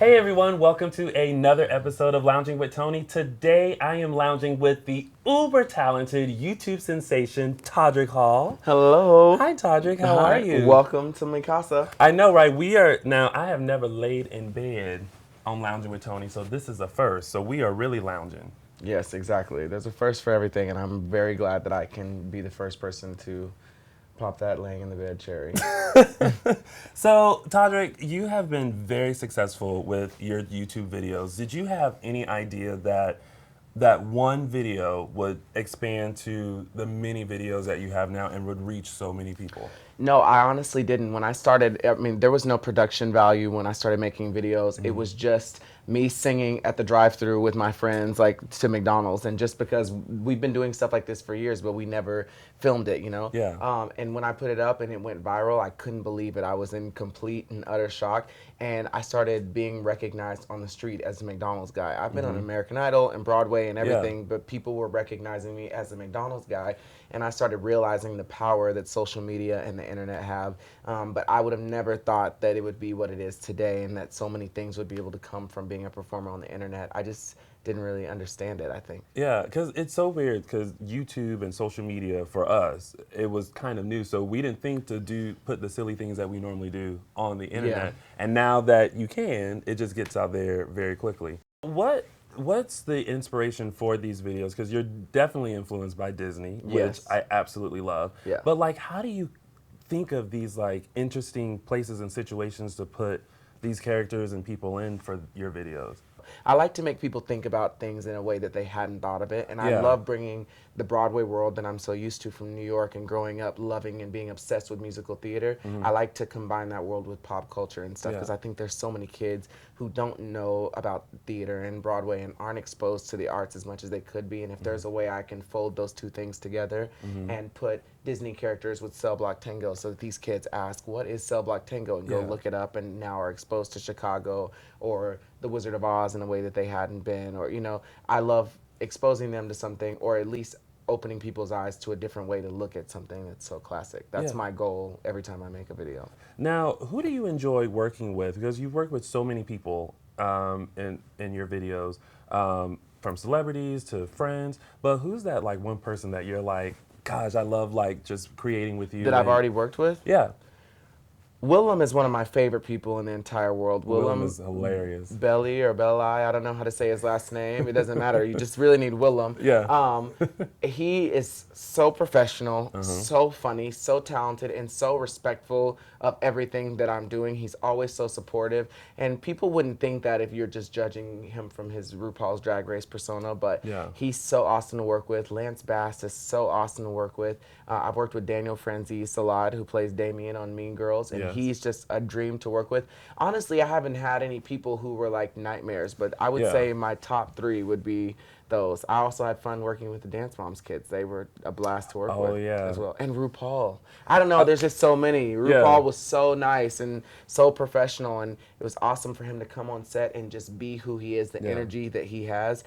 Hey everyone, welcome to another episode of Lounging with Tony. Today I am lounging with the uber talented YouTube sensation Todrick Hall. Hello. Hi Todrick, how are Hi. you? Welcome to my casa. I know, right? I have never laid in bed on Lounging with Tony, so this is a first. So we are really lounging. Yes, exactly. There's a first for everything, and I'm very glad that I can be the first person to pop that laying in the bed cherry. So, Todrick, you have been very successful with your YouTube videos. Did you have any idea that one video would expand to the many videos that you have now and would reach so many people? No, I honestly didn't. When I started, I mean, there was no production value when I started making videos. It was just me singing at the drive-thru with my friends, like to McDonald's. And just because we've been doing stuff like this for years, but we never filmed it, you know? Yeah. And when I put it up and it went viral, I couldn't believe it. I was in complete and utter shock. And I started being recognized on the street as the McDonald's guy. I've been on American Idol and Broadway and everything, but people were recognizing me as the McDonald's guy. And I started realizing the power that social media and the internet have. But I would have never thought that it would be what it is today and that so many things would be able to come from being a performer on the internet. I just didn't really understand it, I think. Yeah, because it's so weird because YouTube and social media for us, it was kind of new. So we didn't think to put the silly things that we normally do on the internet. And now that you can, it just gets out there very quickly. What's the inspiration for these videos? Because you're definitely influenced by Disney, which Yes. I absolutely love. Yeah. But like, how do you think of these like interesting places and situations to put these characters and people in for your videos? I like to make people think about things in a way that they hadn't thought of it. And I Yeah. love bringing the Broadway world that I'm so used to from New York and growing up loving and being obsessed with musical theater. I like to combine that world with pop culture and stuff because Yeah. I think there's so many kids who don't know about theater and Broadway and aren't exposed to the arts as much as they could be. And if there's a way I can fold those two things together and put Disney characters with Cell Block Tango so that these kids ask, what is Cell Block Tango? And go Yeah. look it up and now are exposed to Chicago or The Wizard of Oz in a way that they hadn't been. Or, you know, I love exposing them to something or at least opening people's eyes to a different way to look at something that's so classic. That's Yeah. my goal every time I make a video. Now, who do you enjoy working with? Because you've worked with so many people in your videos, from celebrities to friends. But who's that like one person that you're like, gosh, I love like just creating with you? That I've and- already worked with? Yeah, Willem is one of my favorite people in the entire world. Willem is hilarious. Belly or Belli, I don't know how to say his last name. It doesn't matter. You just really need Willem. Yeah. He is so professional, so funny, so talented, and so respectful of everything that I'm doing. He's always so supportive. And people wouldn't think that if you're just judging him from his RuPaul's Drag Race persona, but Yeah. he's so awesome to work with. Lance Bass is so awesome to work with. I've worked with Daniel Franzese Salad, who plays Damien on Mean Girls, and Yes. he's just a dream to work with. Honestly, I haven't had any people who were like nightmares, but I would Yeah. say my top three would be those. I also had fun working with the Dance Moms kids. They were a blast to work Oh, with yeah. as well. And RuPaul. I don't know, there's just so many. RuPaul was so nice and so professional, and it was awesome for him to come on set and just be who he is, the Yeah. energy that he has.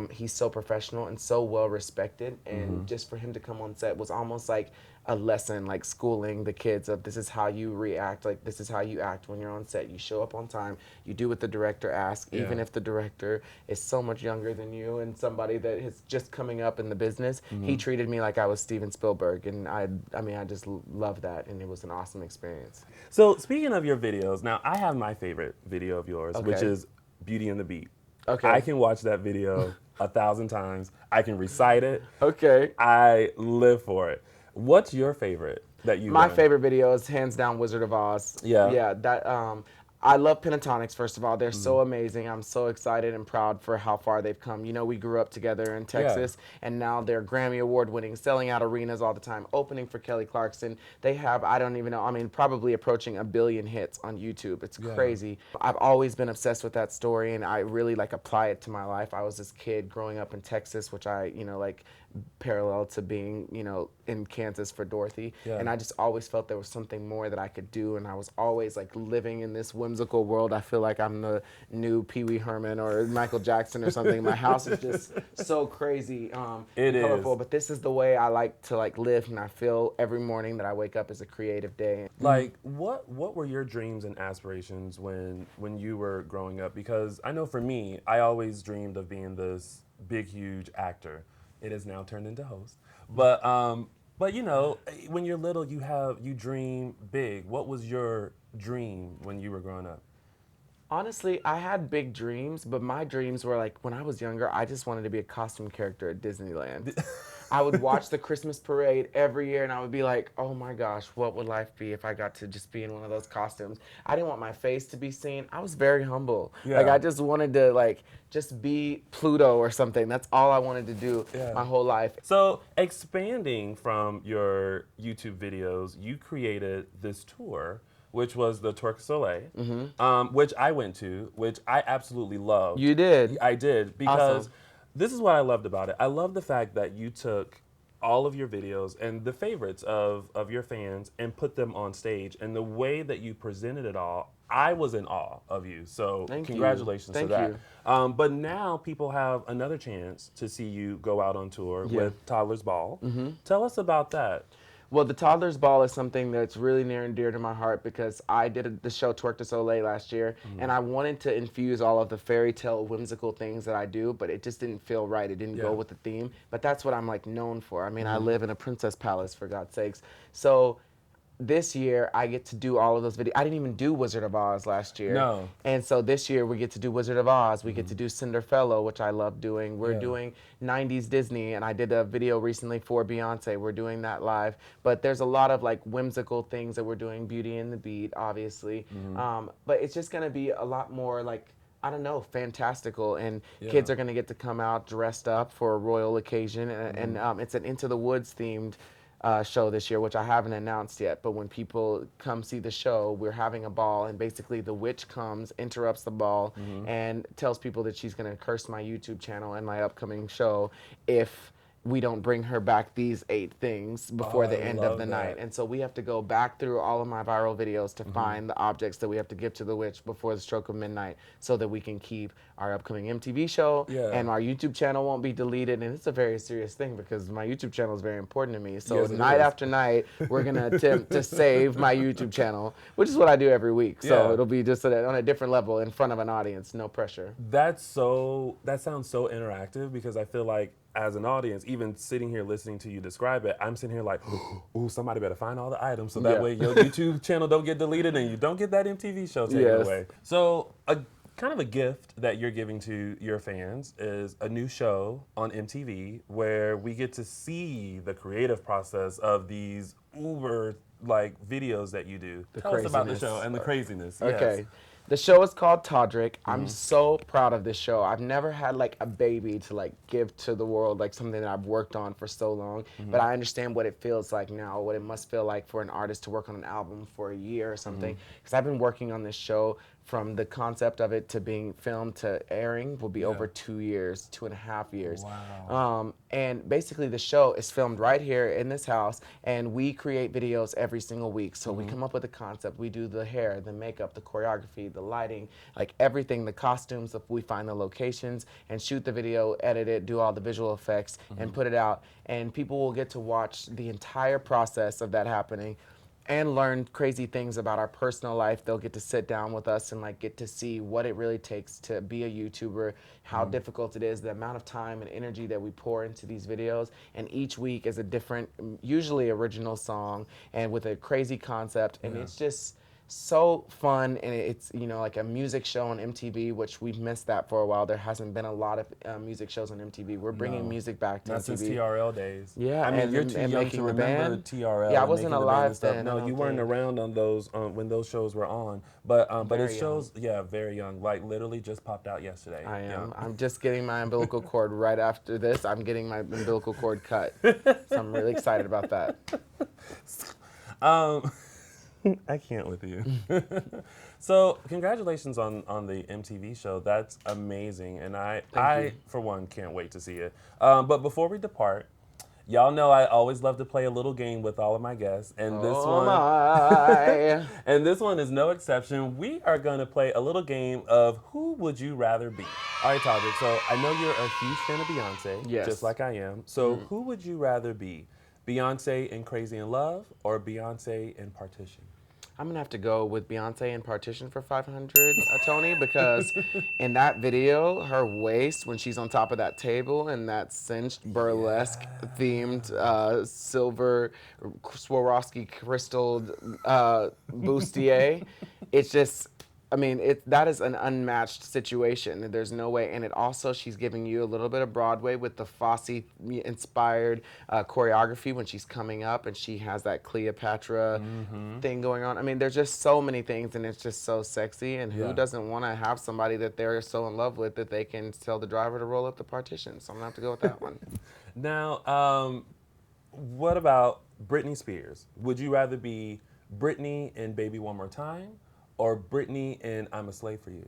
He's so professional and so well respected, and Mm-hmm. just for him to come on set was almost like a lesson, like schooling the kids of this is how you react, like this is how you act when you're on set. You show up on time, you do what the director asks, even Yeah. if the director is so much younger than you and somebody that is just coming up in the business. He treated me like I was Steven Spielberg, and I mean, I just love that, and it was an awesome experience. So speaking of your videos, now I have my favorite video of yours, which Okay. is Beauty and the Beat. Okay. I can watch that video 1,000 times. I can recite it. Okay. I live for it. What's your favorite that you? My favorite video is hands down Wizard of Oz. Yeah. Yeah, that I love Pentatonics, first of all. They're so amazing. I'm so excited and proud for how far they've come. You know, we grew up together in Texas, and now they're Grammy Award winning, selling out arenas all the time, opening for Kelly Clarkson. They have, I don't even know, I mean, probably approaching 1 billion hits on YouTube. It's crazy. I've always been obsessed with that story, and I really like apply it to my life. I was this kid growing up in Texas, which I, you know, like parallel to being, you know, in Kansas for Dorothy. Yeah. And I just always felt there was something more that I could do, and I was always like living in this women's whimsical world. I feel like I'm the new Pee Wee Herman or Michael Jackson or something. My house is just so crazy and colorful. But this is the way I like to live, and I feel every morning that I wake up is a creative day. Like, what were your dreams and aspirations when you were growing up? Because I know for me, I always dreamed of being this big, huge actor. It has now turned into host. But you know, when you're little, you dream big. What was your dream when you were growing up? Honestly, I had big dreams, but my dreams were like when I was younger, I just wanted to be a costume character at Disneyland. I would watch the Christmas parade every year and I would be like, oh my gosh, what would life be if I got to just be in one of those costumes? I didn't want my face to be seen. I was very humble. Yeah. Like I just wanted to just be Pluto or something. That's all I wanted to do my whole life. So expanding from your YouTube videos, you created this tour, which was the Cirque du Soleil, which I went to, which I absolutely loved. You did? I did, because Awesome. this is what I loved about it. I love the fact that you took all of your videos and the favorites of your fans and put them on stage. And the way that you presented it all, I was in awe of you. So congratulations to that. But now people have another chance to see you go out on tour with Toddler's Ball. Tell us about that. Well, the Toddler's Ball is something that's really near and dear to my heart because I did the show Cirque du Soleil last year, and I wanted to infuse all of the fairy tale whimsical things that I do, but it just didn't feel right. It didn't go with the theme, but that's what I'm known for. I mean, I live in a princess palace, for God's sakes. So this year I get to do all of those videos. I didn't even do Wizard of Oz last year. No. And so this year we get to do Wizard of Oz. We get to do Cinderella, which I love doing. We're doing 90s Disney, and I did a video recently for Beyonce. We're doing that live. But there's a lot of whimsical things that we're doing. Beauty and the Beat, obviously. But it's just gonna be a lot more I don't know, fantastical, and kids are gonna get to come out dressed up for a royal occasion, and it's an Into the Woods themed show this year, which I haven't announced yet. But when people come see the show, we're having a ball, and basically the witch comes, interrupts the ball, and tells people that she's going to curse my YouTube channel and my upcoming show if we don't bring her back these 8 things before the end of the night. And so we have to go back through all of my viral videos to find the objects that we have to give to the witch before the stroke of midnight so that we can keep our upcoming MTV show and our YouTube channel won't be deleted. And it's a very serious thing because my YouTube channel is very important to me. So night after night, we're going to attempt to save my YouTube channel, which is what I do every week. So it'll be just on a different level in front of an audience, no pressure. That sounds so interactive, because I feel like as an audience, even sitting here listening to you describe it, I'm sitting here like, ooh, somebody better find all the items so that way your YouTube channel don't get deleted and you don't get that MTV show taken away. So kind of a gift that you're giving to your fans is a new show on MTV where we get to see the creative process of these uber videos that you do. Tell us about the show and the craziness. Okay. The show is called Todrick. I'm so proud of this show. I've never had a baby to give to the world, something that I've worked on for so long. But I understand what it feels like now, what it must feel like for an artist to work on an album for a year or something. Because I've been working on this show from the concept of it to being filmed to airing will be over 2 years, 2.5 years. Wow. And basically the show is filmed right here in this house, and we create videos every single week. So we come up with a concept, we do the hair, the makeup, the choreography, the lighting, everything, the costumes, we find the locations and shoot the video, edit it, do all the visual effects and put it out. And people will get to watch the entire process of that happening and learn crazy things about our personal life. They'll get to sit down with us and get to see what it really takes to be a YouTuber, how difficult it is, the amount of time and energy that we pour into these videos. And each week is a different, usually original song and with a crazy concept. And it's just so fun, and it's a music show on MTV, which we've missed that for a while. There hasn't been a lot of music shows on MTV. We're bringing music back to Not MTV. since TRL days. Yeah, I mean, you're too young to remember TRL. Yeah, I wasn't alive then. No, you weren't around on those when those shows were on. But it shows, very young. Literally just popped out yesterday. I am. I'm just getting my umbilical cord right after this. I'm getting my umbilical cord cut. So I'm really excited about that. I can't with you. So congratulations on the MTV show. That's amazing. And I for one, can't wait to see it. But before we depart, Y'all know I always love to play a little game with all of my guests, and this one, my. and this one is no exception. We are going to play a little game of who would you rather be. All right, Todrick. So I know you're a huge fan of Beyonce, Yes. just like I am. So who would you rather be, Beyonce in Crazy in Love or Beyonce in Partition? I'm gonna have to go with Beyonce in Partition for 500, Tony, because in that video, her waist when she's on top of that table and that cinched burlesque themed silver Swarovski crystalled bustier, it's just. I mean, that is an unmatched situation. There's no way. And it also, she's giving you a little bit of Broadway with the Fosse-inspired choreography when she's coming up and she has that Cleopatra thing going on. I mean, there's just so many things and it's just so sexy. And who doesn't want to have somebody that they're so in love with that they can tell the driver to roll up the partition? So I'm going to have to go with that one. Now, what about Britney Spears? Would you rather be Britney in Baby One More Time or Britney in I'm a Slave for You?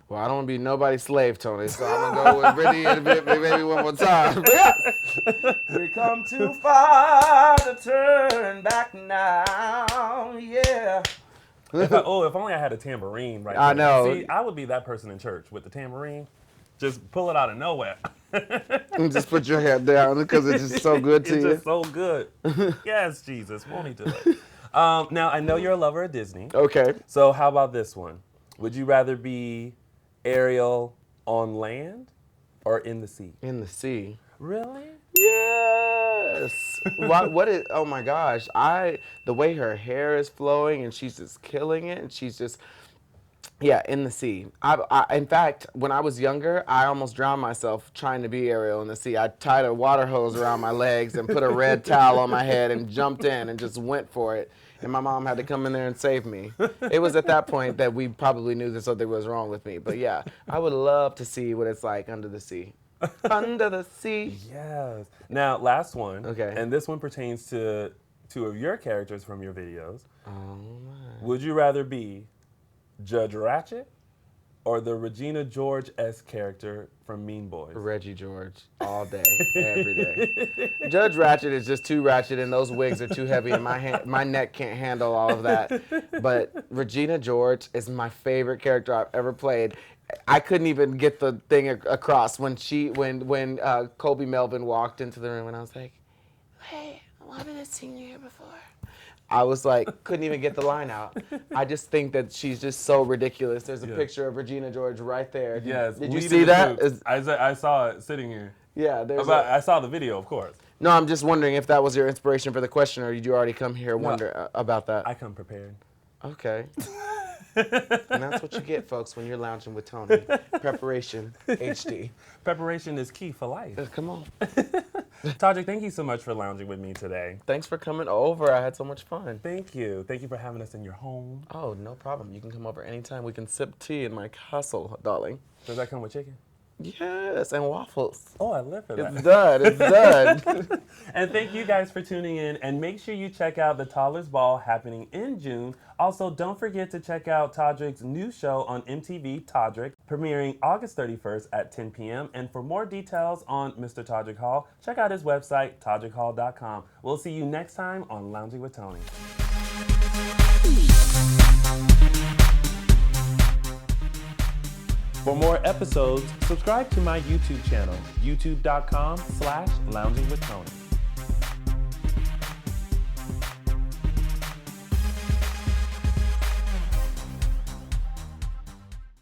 Well, I don't want to be nobody's slave, Tony, so I'm going to go with Britney and Baby One More Time. Yes! We come too far to turn back now, yeah. If only I had a tambourine right there. I know. See, I would be that person in church with the tambourine. Just pull it out of nowhere. And just put your head down because it's just so good to It's you. just so good. Yes, Jesus, won't he do it? Now, I know you're a lover of Disney. Okay. So how about this one? Would you rather be Ariel on land or in the sea? In the sea. Really? Yes. What is? Oh my gosh! The way her hair is flowing and she's just killing it, and she's just. Yeah, in the sea. In fact, when I was younger, I almost drowned myself trying to be Ariel in the sea. I tied a water hose around my legs and put a red towel on my head and jumped in and just went for it. And my mom had to come in there and save me. It was at that point that we probably knew that something was wrong with me. But yeah, I would love to see what it's like under the sea. Under the sea. Yes. Now, last one. Okay. And this one pertains to two of your characters from your videos. Oh my. Would you rather be Judge Ratchet or the Regina George-esque character from Mean Boys? Reggie George, all day, every day. Judge Ratchet is just too ratchet, and those wigs are too heavy, and my neck can't handle all of that. But Regina George is my favorite character I've ever played. I couldn't even get the thing across when Colby Melvin walked into the room, and I was like, "Hey, I've been seen you here before." I was like, couldn't even get the line out. I just think that she's just so ridiculous. There's a picture of Regina George right there. Yes. Did you see that? I saw it sitting here. Yeah. I saw the video, of course. No, I'm just wondering if that was your inspiration for the question, or did you already come here wonder about that? I come prepared. Okay. And that's what you get, folks, when you're lounging with Tony. Preparation, HD. Preparation is key for life. Come on. Todrick, thank you so much for lounging with me today. Thanks for coming over. I had so much fun. Thank you. Thank you for having us in your home. Oh, no problem. You can come over anytime. We can sip tea in my castle, darling. Does that come with chicken? Yes, and waffles. Oh, I live for that. It's done. It's done. And thank you guys for tuning in. And make sure you check out the Toddlers Ball happening in June. Also, don't forget to check out Todrick's new show on MTV, Todrick, premiering August 31st at 10 p.m. And for more details on Mr. Todrick Hall, check out his website, todrickhall.com. We'll see you next time on Lounging with Tony. For more episodes, subscribe to my YouTube channel, youtube.com/loungingwithtony.